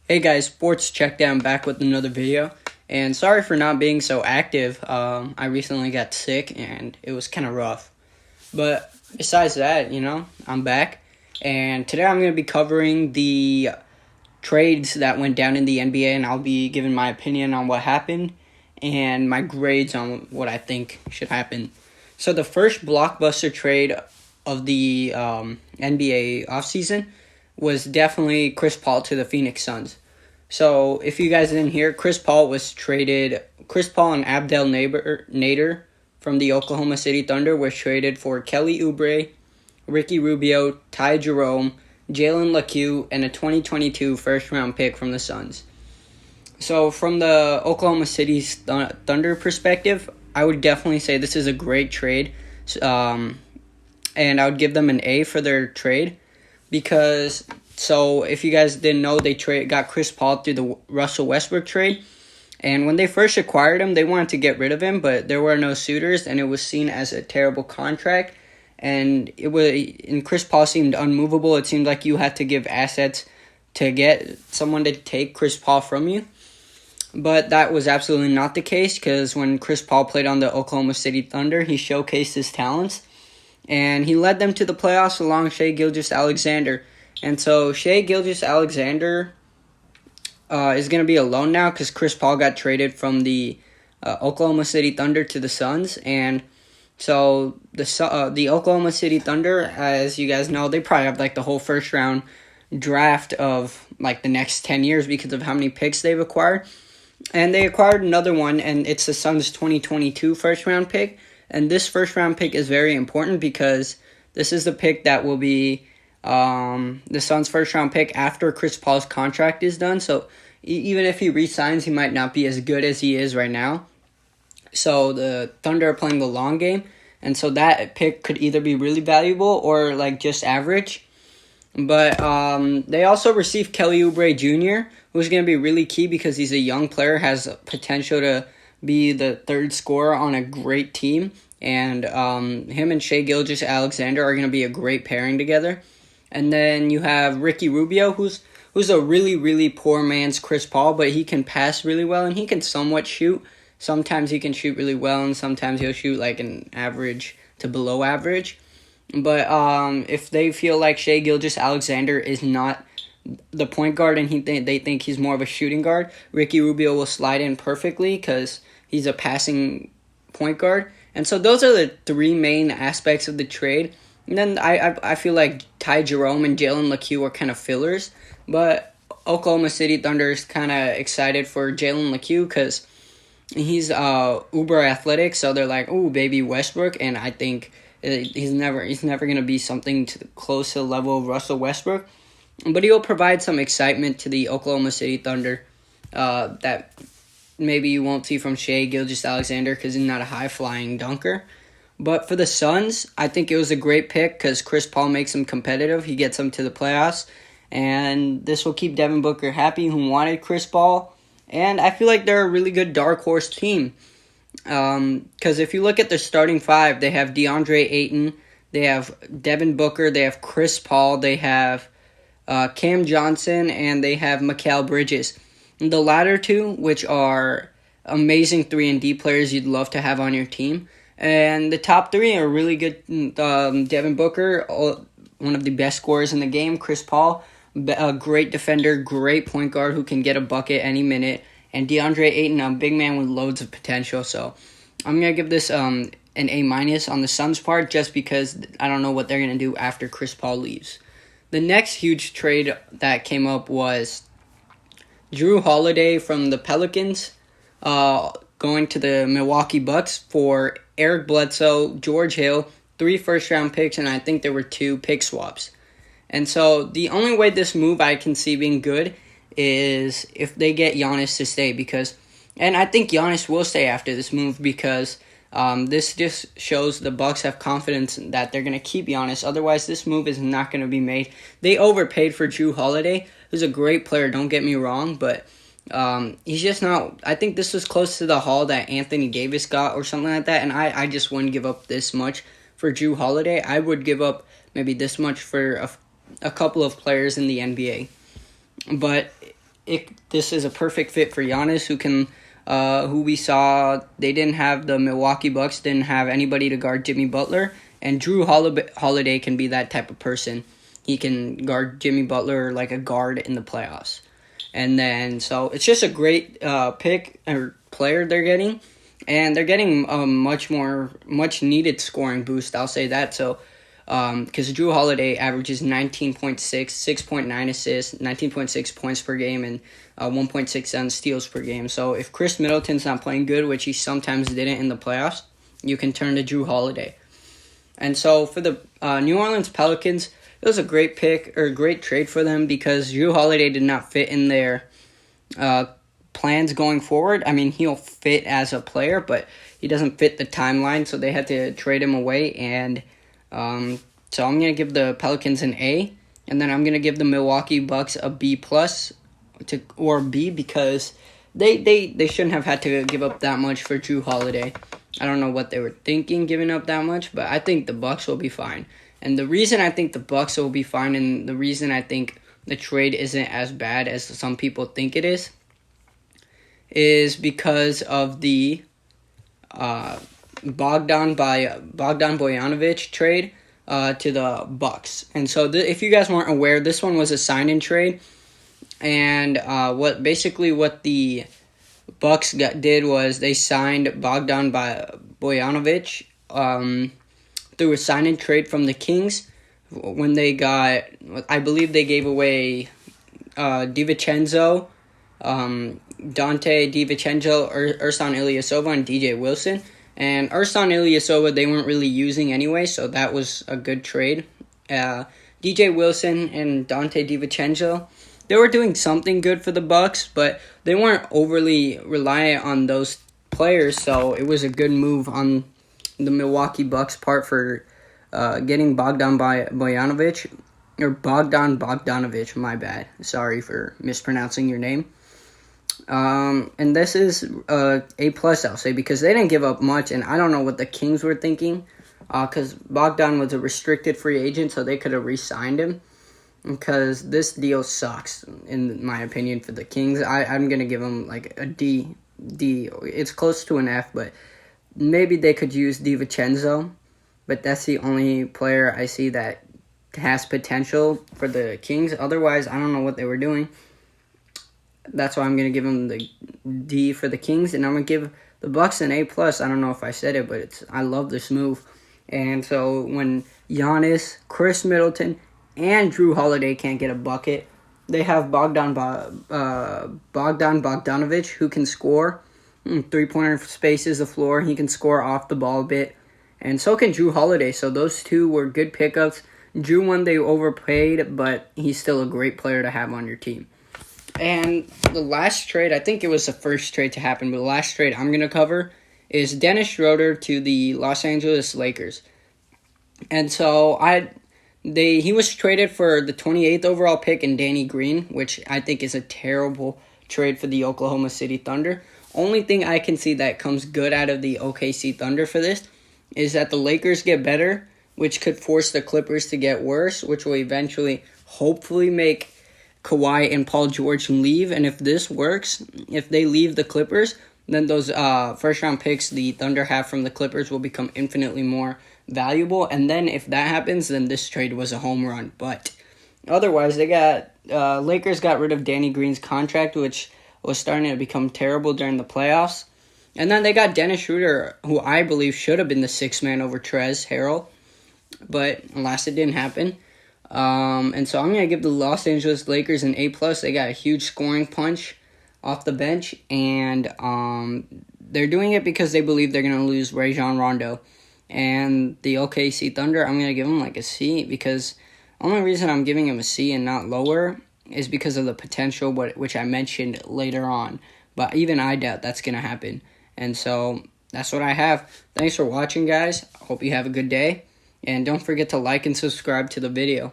Hey guys, Sports Checkdown back with another video. And sorry for not being so active. I recently got sick and it was kind of rough. But besides that, I'm back. And today I'm going to be covering the trades that went down in the NBA, and I'll be giving my opinion on what happened and my grades on what I think should happen. So the first blockbuster trade of the NBA offseason was definitely Chris Paul to the Phoenix Suns. So if you guys didn't hear, Chris Paul and Abdel Nader from the Oklahoma City Thunder was traded for Kelly Oubre, Ricky Rubio, Ty Jerome, Jalen Lecque, and a 2022 first-round pick from the Suns. So from the Oklahoma City's Thunder perspective, I would definitely say this is a great trade. And I would give them an A for their trade because, so if you guys didn't know, they got Chris Paul through the Russell Westbrook trade. And when they first acquired him, they wanted to get rid of him, but there were no suitors, and it was seen as a terrible contract. And Chris Paul seemed unmovable. It seemed like you had to give assets to get someone to take Chris Paul from you. But that was absolutely not the case, because when Chris Paul played on the Oklahoma City Thunder, he showcased his talents. And he led them to the playoffs along Shai Gilgeous-Alexander. And so Shai Gilgeous-Alexander is going to be alone now because Chris Paul got traded from the Oklahoma City Thunder to the Suns. And so the Oklahoma City Thunder, as you guys know, they probably have like the whole first round draft of like the next 10 years because of how many picks they've acquired. And they acquired another one, and it's the Suns' 2022 first round pick. And this first round pick is very important because this is the pick that will be the Suns' first round pick after Chris Paul's contract is done. So even if he re-signs, he might not be as good as he is right now. So the Thunder are playing the long game, and so that pick could either be really valuable or like just average. But they also received Kelly Oubre Jr., who's going to be really key because he's a young player, has potential to be the third scorer on a great team. And him and Shai Gilgeous-Alexander are going to be a great pairing together. And then you have Ricky Rubio, who's a really, really poor man's Chris Paul, but he can pass really well and he can somewhat shoot. Sometimes he can shoot really well, and sometimes he'll shoot like an average to below average. But if they feel like Shai Gilgeous-Alexander is not the point guard and they think he's more of a shooting guard, Ricky Rubio will slide in perfectly because he's a passing point guard. And so those are the three main aspects of the trade. And then I feel like Ty Jerome and Jalen Lecque were kind of fillers. But Oklahoma City Thunder is kind of excited for Jalen Lecque because he's uber athletic. So they're like, ooh, baby Westbrook. And I think he's never going to be something close to the level of Russell Westbrook. But he'll provide some excitement to the Oklahoma City Thunder that maybe you won't see from Shai Gilgeous-Alexander because he's not a high-flying dunker. But for the Suns, I think it was a great pick because Chris Paul makes them competitive. He gets them to the playoffs. And this will keep Devin Booker happy, who wanted Chris Paul. And I feel like they're a really good dark horse team. Because if you look at their starting five, they have DeAndre Ayton, they have Devin Booker, they have Chris Paul, they have Cam Johnson, and they have Mikal Bridges. The latter two, which are amazing 3-and-D players you'd love to have on your team. And the top three are really good. Devin Booker, one of the best scorers in the game. Chris Paul, a great defender, great point guard who can get a bucket any minute. And DeAndre Ayton, a big man with loads of potential. So I'm going to give this an A- on the Suns' part just because I don't know what they're going to do after Chris Paul leaves. The next huge trade that came up was Jrue Holiday from the Pelicans going to the Milwaukee Bucks for Eric Bledsoe, George Hill, 3 first-round picks, and I think there were 2 pick swaps. And so the only way this move I can see being good is if they get Giannis to stay and I think Giannis will stay after this move because this just shows the Bucks have confidence that they're going to keep Giannis. Otherwise, this move is not going to be made. They overpaid for Jrue Holiday, who's a great player, don't get me wrong, but he's just not. I think this was close to the haul that Anthony Davis got or something like that, and I just wouldn't give up this much for Jrue Holiday. I would give up maybe this much for a couple of players in the NBA. But this is a perfect fit for Giannis, who we saw they didn't have, the Milwaukee Bucks didn't have anybody to guard Jimmy Butler, and Drew Holiday can be that type of person. He can guard Jimmy Butler like a guard in the playoffs. And then, so it's just a great pick or player they're getting. And they're getting a much needed scoring boost, I'll say that. So, because Drew Holiday averages 19.6, 6.9 assists, 19.6 points per game, and 1.67 steals per game. So if Chris Middleton's not playing good, which he sometimes didn't in the playoffs, you can turn to Drew Holiday. And so for the New Orleans Pelicans, it was a great pick or great trade for them because Drew Holiday did not fit in their plans going forward. I mean, he'll fit as a player, but he doesn't fit the timeline, so they had to trade him away. And so I'm going to give the Pelicans an A, and then I'm going to give the Milwaukee Bucks a B+, or B, because they shouldn't have had to give up that much for Drew Holiday. I don't know what they were thinking giving up that much, but I think the Bucks will be fine. And the reason I think the Bucks will be fine, and the reason I think the trade isn't as bad as some people think it is because of the Bogdan Bogdanovic trade to the Bucks. And so if you guys weren't aware, this one was a sign-in trade, and what the Bucks did was they signed Bogdan Bogdanovic through a sign-in trade from the Kings when they got, I believe they gave away DiVincenzo, Dante DiVincenzo, Ersan Ilyasova, and DJ Wilson. And Ersan Ilyasova they weren't really using anyway, so that was a good trade. DJ Wilson and Dante DiVincenzo, they were doing something good for the Bucks, but they weren't overly reliant on those players, so it was a good move on the Milwaukee Bucks' part for getting Bogdan Bogdanovic, or Bogdanovic, my bad. Sorry for mispronouncing your name. And this is A+, I'll say, because they didn't give up much, and I don't know what the Kings were thinking, because Bogdan was a restricted free agent, so they could have re-signed him, because this deal sucks, in my opinion, for the Kings. I'm going to give them like a D. It's close to an F, but maybe they could use DiVincenzo, but that's the only player I see that has potential for the Kings. Otherwise, I don't know what they were doing. That's why I'm going to give them the D for the Kings, and I'm going to give the Bucks an A+. I don't know if I said it, but I love this move. And so when Giannis, Chris Middleton, and Drew Holiday can't get a bucket, they have Bogdan Bogdanovic, who can score. Three-pointer spaces the floor. He can score off the ball a bit. And so can Drew Holiday. So those two were good pickups. Drew, one they overpaid, but he's still a great player to have on your team. And the last trade, I think it was the first trade to happen, but the last trade I'm going to cover is Dennis Schroeder to the Los Angeles Lakers. And so he was traded for the 28th overall pick and Danny Green, which I think is a terrible trade for the Oklahoma City Thunder. Only thing I can see that comes good out of the OKC Thunder for this is that the Lakers get better, which could force the Clippers to get worse, which will eventually, hopefully, make Kawhi and Paul George leave. And if this works, if they leave the Clippers, then those first-round picks the Thunder have from the Clippers will become infinitely more valuable. And then if that happens, then this trade was a home run. But otherwise, Lakers got rid of Danny Green's contract, which was starting to become terrible during the playoffs. And then they got Dennis Schroeder, who I believe should have been the sixth man over Trez Harrell. But alas, it didn't happen. And so I'm going to give the Los Angeles Lakers an A+. They got a huge scoring punch off the bench. And they're doing it because they believe they're going to lose Rajon Rondo. And the OKC Thunder, I'm going to give them like a C, because the only reason I'm giving them a C and not lower is because of the potential, which I mentioned later on. But even I doubt that's going to happen. And so that's what I have. Thanks for watching, guys. Hope you have a good day. And don't forget to like and subscribe to the video.